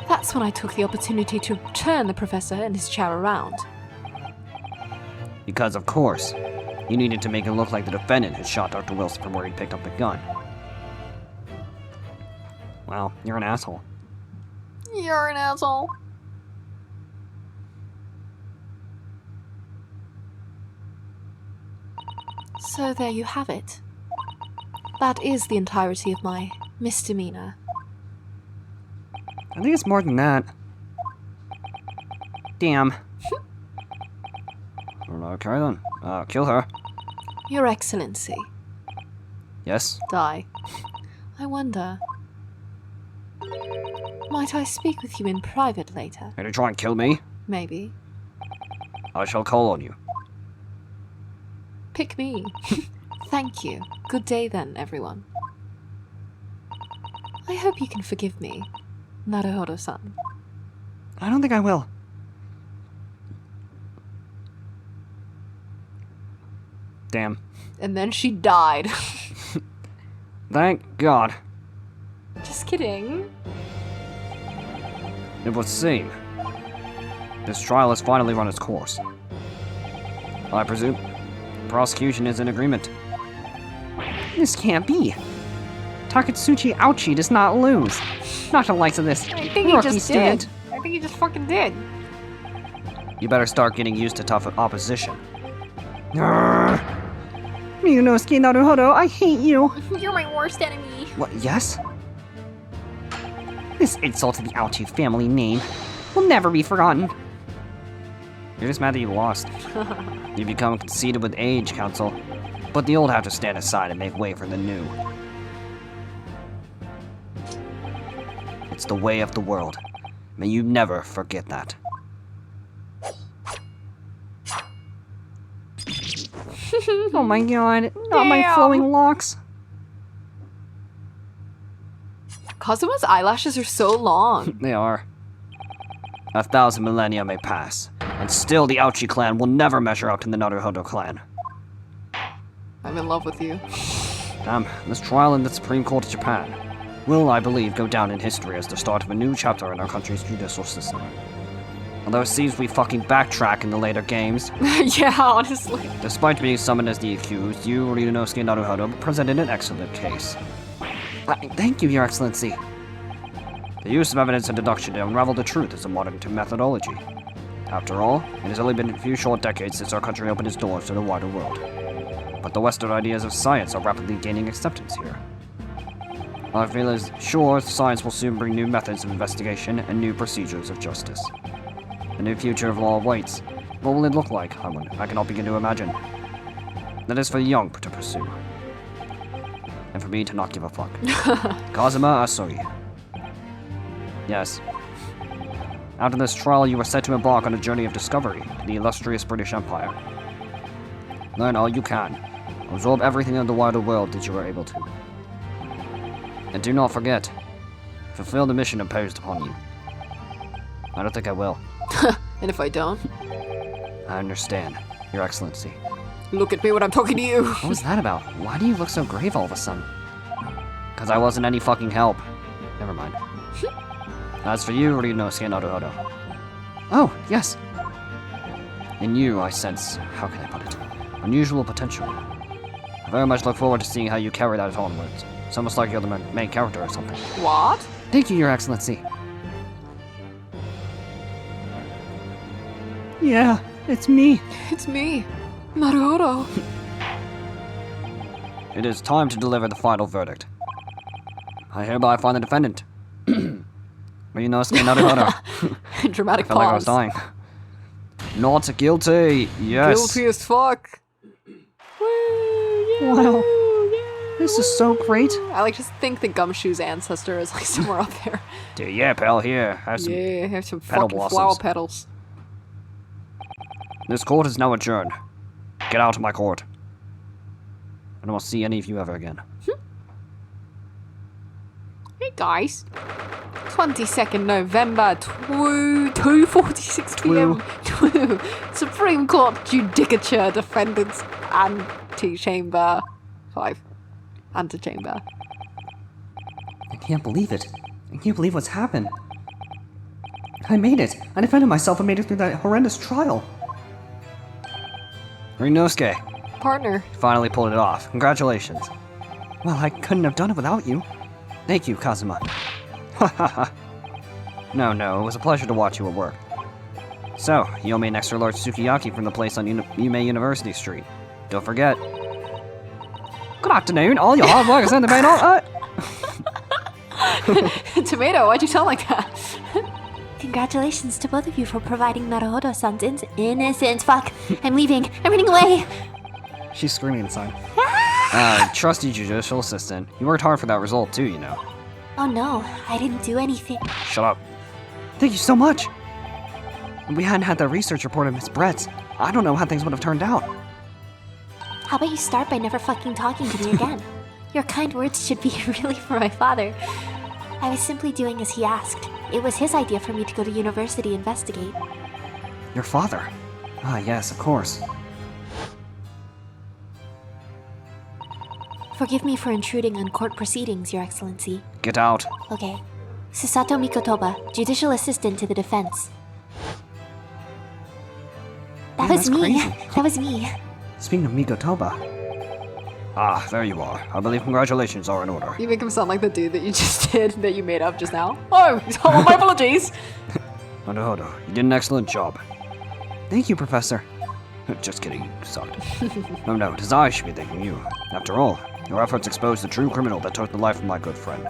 That's when I took the opportunity to turn the professor and his chair around. Because, of course, you needed to make it look like the defendant had shot Dr. Wilson from where he'd picked up the gun. Well, you're an asshole. You're an asshole. So there you have it. That is the entirety of my misdemeanor. I think it's more than that. Damn. Okay then. Kill her. Your Excellency. Yes? Die. I wonder... Might I speak with you in private later? Are you trying to kill me? Maybe. I shall call on you. Pick me. Thank you. Good day then, everyone. I hope you can forgive me, Naruhodo-san. I don't think I will. Damn. And then she died. Thank God. Just kidding. It would seem this trial has finally run its course. I presume the prosecution is in agreement. This can't be. Takatsuchi Ouchi does not lose. Not the likes of this I think he rookie just student. did. I think he just fucking did. You better start getting used to tough opposition. Ryunosuke Naruhodo, I hate you. You're my worst enemy. What, yes? This insult to the Ouchi family name will never be forgotten. You're just mad that you lost. You become conceited with age, Council. But the old have to stand aside and make way for the new. It's the way of the world. May you never forget that. Oh my god, not my Damn. flowing locks. Kazuma's eyelashes are so long. They are. 1,000 millennia may pass, and still the Ouchi clan will never measure up to the Naruhodo clan. I'm in love with you. This trial in the Supreme Court of Japan will, I believe, go down in history as the start of a new chapter in our country's judicial system. Although it seems we fucking backtrack in the later games. Yeah, honestly. Despite being summoned as the accused, you, Ryunosuke Naruhodo, presented an excellent case. Thank you, Your Excellency. The use of evidence and deduction to unravel the truth is a modern methodology. After all, it has only been a few short decades since our country opened its doors to the wider world. But the Western ideas of science are rapidly gaining acceptance here. I feel sure science will soon bring new methods of investigation and new procedures of justice. A new future of law awaits. What will it look like? I cannot begin to imagine. That is for the young to pursue. And for me to not give a fuck. Kazuma Asori. Yes. After this trial, you were set to embark on a journey of discovery to the illustrious British Empire. Learn all you can. Absorb everything of the wider world that you are able to. And do not forget, fulfill the mission imposed upon you. I don't think I will. And if I don't? I understand, Your Excellency. Look at me when I'm talking to you. What was that about? Why do you look so grave all of a sudden? Because I wasn't any fucking help. Never mind. As for you, Ryunosuke Naruhodo. Oh, yes. In you, I sense, how can I put it, unusual potential. I very much look forward to seeing how you carry that onwards. It's almost like you're the main character or something. What? Thank you, Your Excellency. Yeah, it's me. It's me, Naruhodo. It is time to deliver the final verdict. I hereby find the defendant. Ryunosuke Naruhodo. Dramatic I felt like I was pause. dying. Not guilty. Yes. Guilty as fuck. Wow. This is so great. I like to think the Gumshoe's ancestor is like somewhere up there. Dude, yeah, pal, here. Have some. Yeah, have some petal fucking blossoms. flower petals. This court is now adjourned. Get out of my court. I don't want to see any of you ever again. Hey guys. 22nd November, 2:46 p.m. Supreme Court Judicature Defendants Antechamber 5. Antechamber. I can't believe it. I can't believe what's happened. I made it. I defended myself and made it through that horrendous trial. Ryunosuke, Partner. finally pulled it off. Congratulations. Well, I couldn't have done it without you. Thank you, Kazuma. No, it was a pleasure to watch you at work. So, you owe me an extra large sukiyaki from the place on Yume University Street. Don't forget. Good afternoon, all your hard work is in the main Tomato, why'd you sound like that? Congratulations to both of you for providing Naruhodo-san's innocence. Fuck. I'm leaving. I'm running away. She's screaming inside. Trusty judicial assistant. You worked hard for that result too, you know. Oh no, I didn't do anything. Shut up. Thank you so much. If we hadn't had that research report of Miss Brett's, I don't know how things would have turned out. How about you start by never fucking talking to me again? Your kind words should be really for my father. I was simply doing as he asked. It was his idea for me to go to university investigate. Your father? Ah, yes, of course. Forgive me for intruding on court proceedings, Your Excellency. Get out. Okay. Susato Mikotoba, Judicial Assistant to the Defense. That Man, was that's me. crazy. That was me. Speaking of Mikotoba. Ah, there you are. I believe congratulations are in order. You make him sound like the dude that you just did, that you made up just now. Oh, my apologies. Naruhodo, you did an excellent job. Thank you, Professor. Just kidding, you sucked. No, it is I should be thanking you. After all, your efforts exposed the true criminal that took the life of my good friend.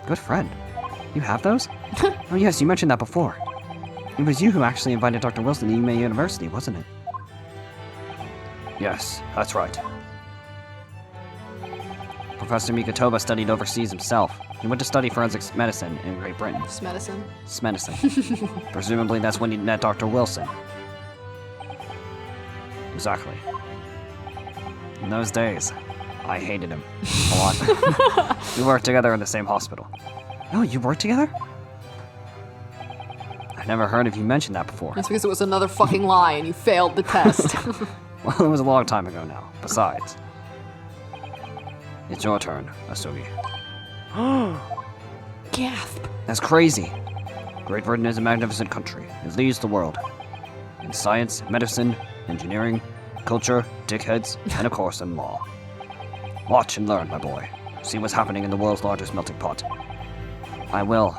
Good friend? You have those? Oh yes, you mentioned that before. It was you who actually invited Dr. Wilson to Yuma University, wasn't it? Yes, that's right. Professor Mikotoba studied overseas himself. He went to study forensics medicine in Great Britain. Just medicine. Medicine. Presumably that's when he met Dr. Wilson. Exactly. In those days, I hated him a lot. We worked together in the same hospital. Oh, you worked together? I never heard of you mention that before. That's because it was another fucking lie and you failed the test. Well, it was a long time ago now. Besides, it's your turn, Asugi. Gasp. That's crazy. Great Britain is a magnificent country. It leads the world. In science, medicine, engineering, culture, dickheads, and of course in law. Watch and learn, my boy. See what's happening in the world's largest melting pot. I will.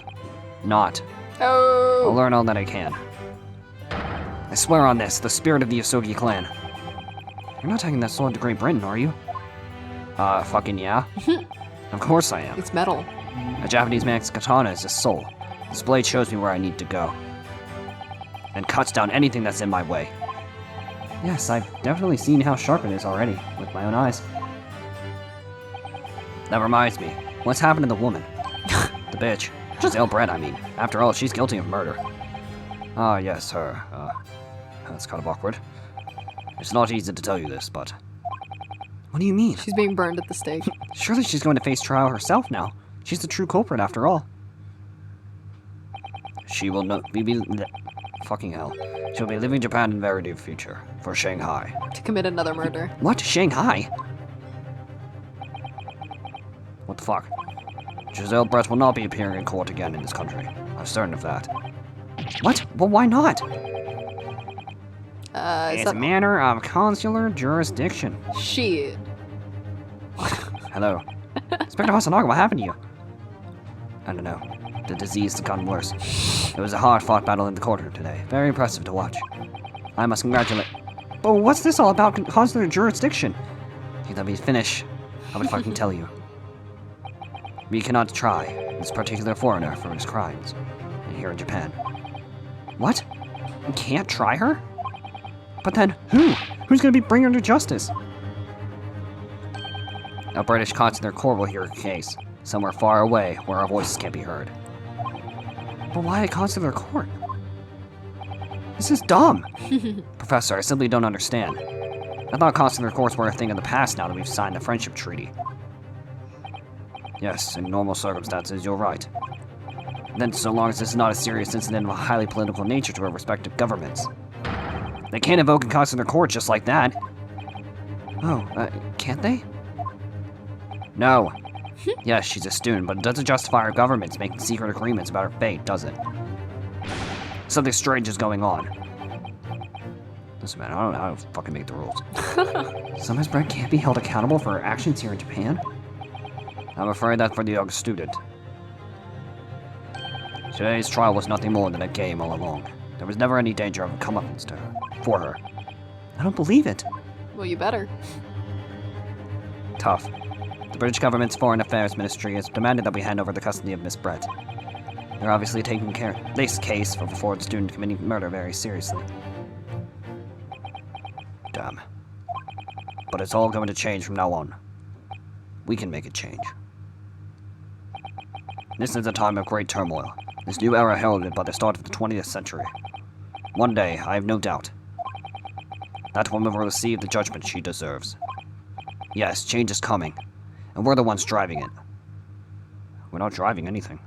Not. Oh. I'll learn all that I can. I swear on this, the spirit of the Asugi clan. You're not taking that sword to Great Britain, are you? Fucking yeah. Of course I am. It's metal. A Japanese man's katana is his soul. This blade shows me where I need to go. And cuts down anything that's in my way. Yes, I've definitely seen how sharp it is already, with my own eyes. That reminds me, what's happened to the woman? The bitch. Jezaill Brett, I mean. After all, she's guilty of murder. Ah, yes, her. That's kind of awkward. It's not easy to tell you this, but... What do you mean? She's being burned at the stake. Surely she's going to face trial herself now. She's the true culprit, after all. She will not be... Fucking hell. She'll be leaving Japan in very near future. For Shanghai. To commit another murder. What? Shanghai? What the fuck? Jezaill Brett will not be appearing in court again in this country. I'm certain of that. What? Well, why not? Is It's that... a matter of consular jurisdiction. Shit. Hello. Inspector Hasanaga, what happened to you? I don't know. The disease has gotten worse. It was a hard-fought battle in the courtroom today. Very impressive to watch. I must congratulate... But what's this all about consular jurisdiction? If you let me finish, I would fucking tell you. We cannot try this particular foreigner for his crimes here in Japan. What? We can't try her? But then who? Who's going to be bringing her to justice? A British consular court will hear her case, somewhere far away where our voices can't be heard. But why a consular court? This is dumb! Professor, I simply don't understand. I thought consular courts were a thing of the past now that we've signed the friendship treaty. Yes, in normal circumstances, you're right. Then, so long as this is not a serious incident of a highly political nature to our respective governments. They can't invoke a consular court just like that. Oh, can't they? No. Yes, she's a student, but it doesn't justify our governments making secret agreements about her fate, does it? Something strange is going on. Listen, man, I don't know how to fucking make the rules. Sometimes Brett can't be held accountable for her actions here in Japan? I'm afraid that's for the young student. Today's trial was nothing more than a game all along. There was never any danger of a comeuppance to her, for her. I don't believe it. Well, you better. Tough. The British government's Foreign Affairs Ministry has demanded that we hand over the custody of Miss Brett. They're obviously taking this case of a foreign student committing murder very seriously. Damn. But it's all going to change from now on. We can make it change. This is a time of great turmoil. This new era heralded by the start of the 20th century. One day, I have no doubt, that woman will receive the judgment she deserves. Yes, change is coming, and we're the ones driving it. We're not driving anything.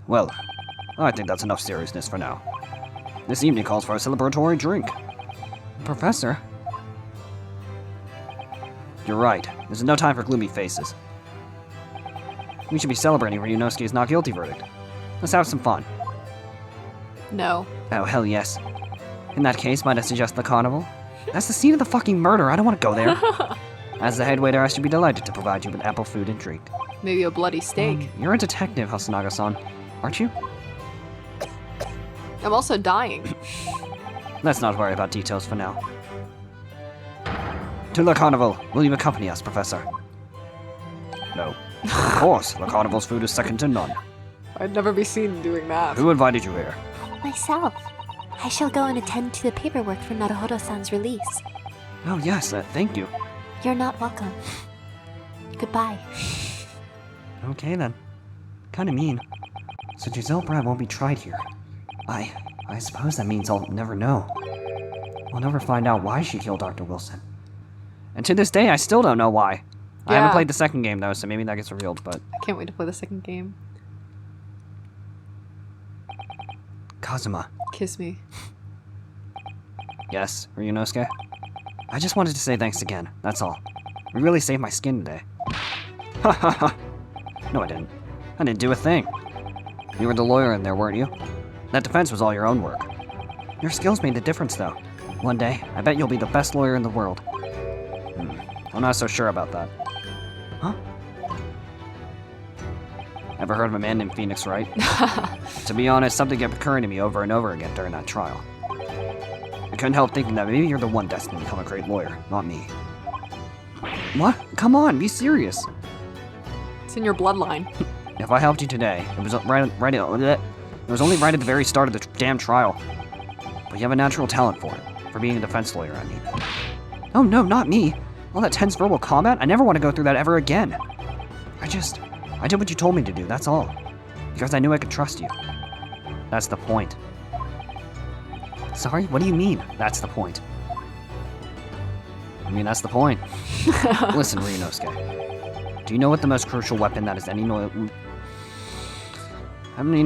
Well, I think that's enough seriousness for now. This evening calls for a celebratory drink. Professor? You're right. There's no time for gloomy faces. We should be celebrating Ryunosuke's not guilty verdict. Let's have some fun. No. Oh, hell yes. In that case, might I suggest the carnival? That's the scene of the fucking murder. I don't want to go there. As the head waiter, I should be delighted to provide you with ample food and drink. Maybe a bloody steak. You're a detective, Hasanaga-san, aren't you? I'm also dying. Let's not worry about details for now. To the carnival. Will you accompany us, Professor? No. Of course, the carnival's food is second to none. I'd never be seen doing that. Who invited you here? Myself. I shall go and attend to the paperwork for Naruhodo-san's release. Oh yes, thank you. You're not welcome. Goodbye. Okay then. Kinda mean. So Jezaill Brett won't be tried here. I suppose that means I'll never know. I'll never find out why she killed Dr. Wilson. And to this day, I still don't know why. I haven't Yeah. played the second game though, so maybe that gets revealed, but... I can't wait to play the second game. Kazuma. Kiss me. Yes, Ryunosuke? I just wanted to say thanks again, that's all. You really saved my skin today. Ha ha ha! No, I didn't. I didn't do a thing. You were the lawyer in there, weren't you? That defense was all your own work. Your skills made the difference, though. One day, I bet you'll be the best lawyer in the world. I'm not so sure about that. Huh? Ever heard of a man named Phoenix Wright? To be honest, something kept occurring to me over and over again during that trial. I couldn't help thinking that maybe you're the one destined to become a great lawyer, not me. What? Come on, be serious. It's in your bloodline. If I helped you today, it was only right at the very start of the damn trial. But you have a natural talent for it. For being a defense lawyer, I mean. Oh no, not me. All that tense verbal combat, I never want to go through that ever again. I did what you told me to do, that's all. Because I knew I could trust you. That's the point. Sorry, what do you mean, that's the point? I mean, that's the point. Listen, Ryunosuke. Do you know what the most crucial weapon that is any you know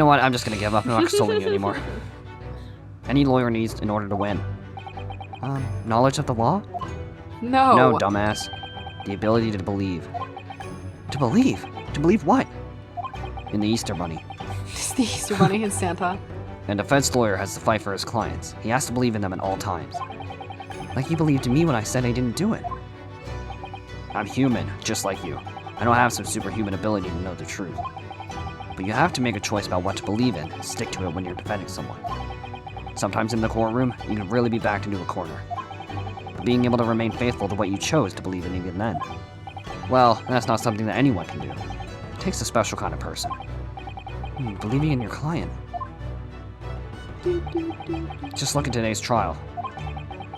what, I'm just gonna give up, I'm not consoling you anymore. Any lawyer needs in order to win. Knowledge of the law? No. No, dumbass. The ability to believe. To believe? To believe what? In the Easter Bunny. It's the Easter Bunny and Santa. An defense lawyer has to fight for his clients. He has to believe in them at all times. Like he believed in me when I said I didn't do it. I'm human, just like you. I don't have some superhuman ability to know the truth. But you have to make a choice about what to believe in and stick to it when you're defending someone. Sometimes in the courtroom, you can really be backed into a corner. But being able to remain faithful to what you chose to believe in even then, well, that's not something that anyone can do. It takes a special kind of person. Believing in your client. Just look at today's trial.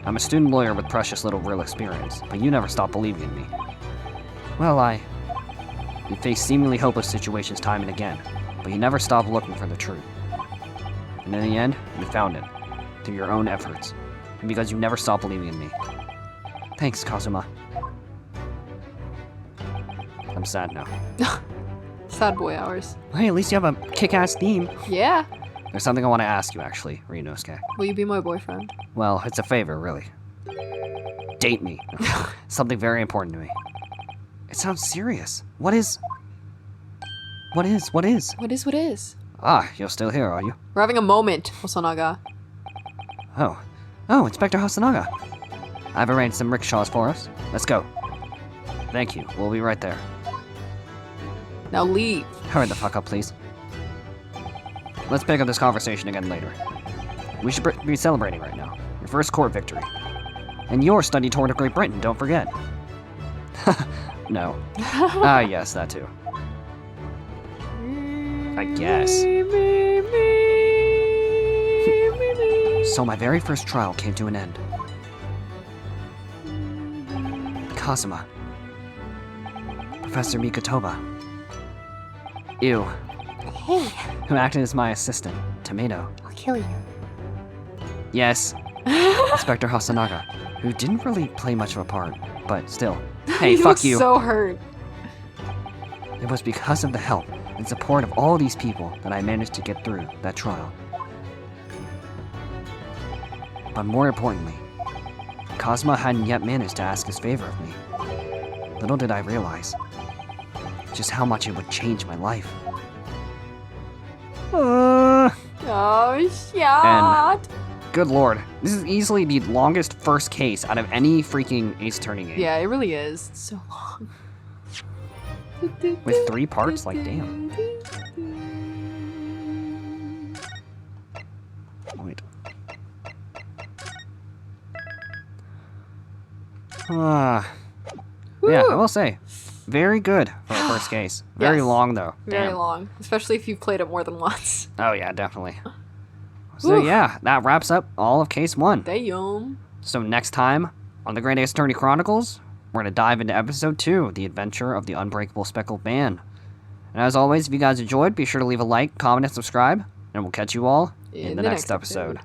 I'm a student lawyer with precious little real experience, but you never stopped believing in me. Well, you face seemingly hopeless situations time and again, but you never stopped looking for the truth. And in the end, you found it, through your own efforts, and because you never stopped believing in me. Thanks, Kazuma. I'm sad now. Sad boy hours. Hey, at least you have a kick-ass theme. Yeah. There's something I want to ask you, actually, Ryunosuke. Will you be my boyfriend? Well, it's a favor, really. Date me. Something very important to me. It sounds serious. What is? What is? Ah, you're still here, are you? We're having a moment, Hosonaga. Oh, Inspector Hasanaga. I've arranged some rickshaws for us. Let's go. Thank you. We'll be right there. Now leave. Hurry the fuck up, please. Let's pick up this conversation again later. We should be celebrating right now. Your first court victory. And your study tour to Great Britain, don't forget. No. Ah, yes, that too. I guess. So my very first trial came to an end. Kazuma. Professor Mikotoba. Ew. Hey, Who acted as my assistant, Tomato. I'll kill you. Yes, Inspector Hasanaga, who didn't really play much of a part, but still. Hey, He fuck looks you. so hurt. It was because of the help and support of all these people that I managed to get through that trial. But more importantly, Cosmo hadn't yet managed to ask his favor of me. Little did I realize just how much it would change my life. Oh, shit. Good lord, this is easily the longest first case out of any freaking Ace Attorney game. Yeah, it really is. It's so long. With 3 parts? Like, damn. Wait. Yeah, I will say, very good for a first case. Very Yes. long, though. Very Damn. long. Especially if you've played it more than once. Oh, yeah, definitely. So, Whew. yeah, that wraps up all of case 1. Damn. So, next time on the Great Ace Attorney Chronicles, we're going to dive into episode 2, The Adventure of the Unbreakable Speckled Man. And as always, if you guys enjoyed, be sure to leave a like, comment, and subscribe, and we'll catch you all in the next episode.